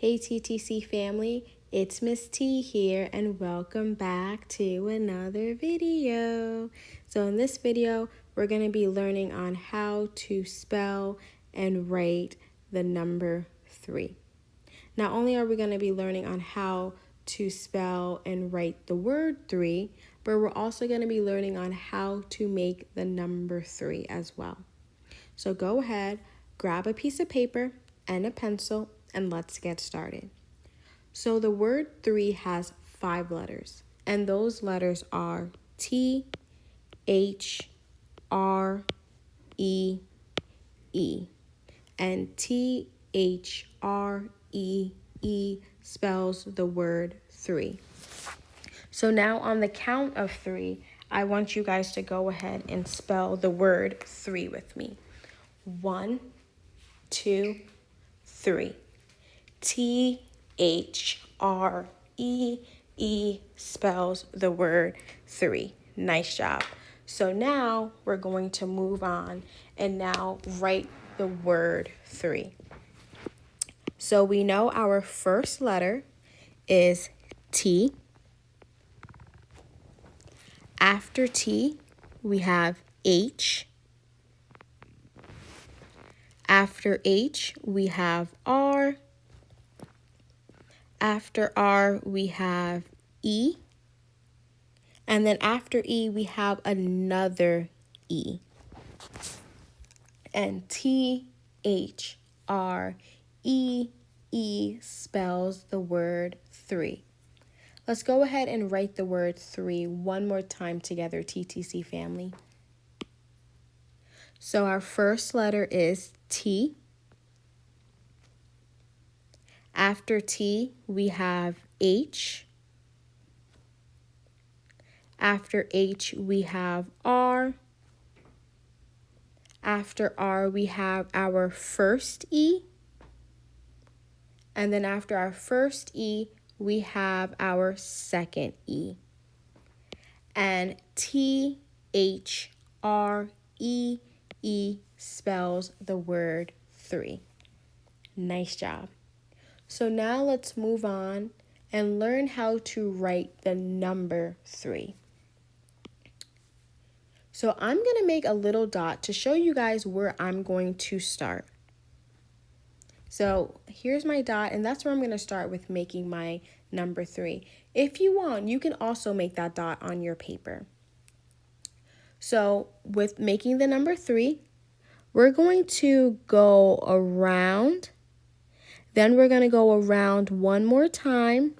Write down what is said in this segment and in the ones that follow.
Hey TTC family, it's Miss T here and welcome back to another video. So in this video, we're going to be learning on how to spell and write the number 3. Not only are we going to be learning on how to spell and write the word 3, but we're also going to be learning on how to make the number 3 as well. So go ahead, grab a piece of paper and a pencil, and let's get started. So the word 3 has 5 letters, and those letters are T, H, R, E, E. And T, H, R, E, E spells the word 3. So now on the count of 3, I want you guys to go ahead and spell the word 3 with me. 1, 2, 3. T-H-R-E-E spells the word 3. Nice job. So now we're going to move on and now write the word 3. So we know our first letter is T. After T, we have H. After H, we have R. After R, we have E. And then after E, we have another E. And T-H-R-E-E spells the word 3. Let's go ahead and write the word 3 one more time together, TTC family. So our first letter is T. After T, we have H. After H, we have R. After R, we have our first E. And then after our first E, we have our second E. And T-H-R-E-E spells the word 3. Nice job. So now let's move on and learn how to write the number 3. So I'm going to make a little dot to show you guys where I'm going to start. So here's my dot, and that's where I'm going to start with making my number 3. If you want, you can also make that dot on your paper. So with making the number 3, we're going to go around. Then we're going to go around one more time.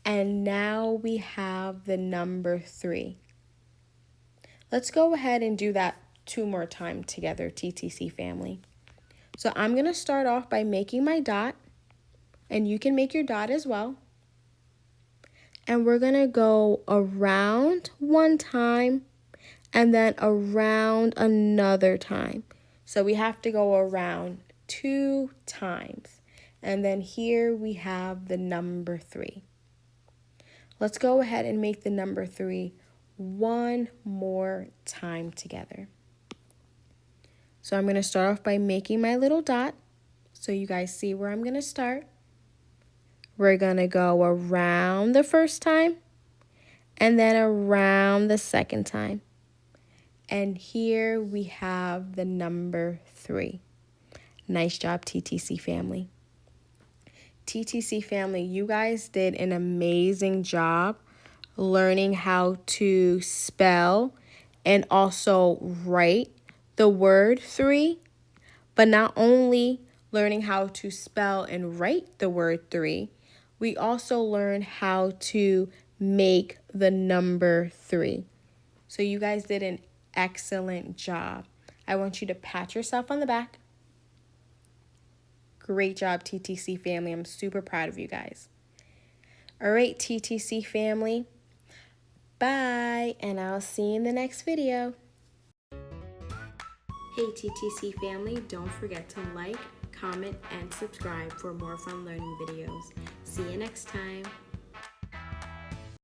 And now we have the number 3. Let's go ahead and do that 2 more times together, TTC family. So I'm going to start off by making my dot. And you can make your dot as well. And we're going to go around one time and then around another time. So we have to go around 2 times. And then here we have the number 3. Let's go ahead and make the number 3 one more time together. So I'm going to start off by making my little dot so you guys see where I'm going to start. We're going to go around the first time and then around the second time. And here we have the number 3. Nice job, TTC family. TTC family, you guys did an amazing job learning how to spell and also write the word 3. But not only learning how to spell and write the word 3, we also learned how to make the number 3. So you guys did an excellent job. I want you to pat yourself on the back. Great job, TTC family. I'm super proud of you guys. All right, TTC family. Bye, and I'll see you in the next video. Hey, TTC family, don't forget to like, comment, and subscribe for more fun learning videos. See you next time.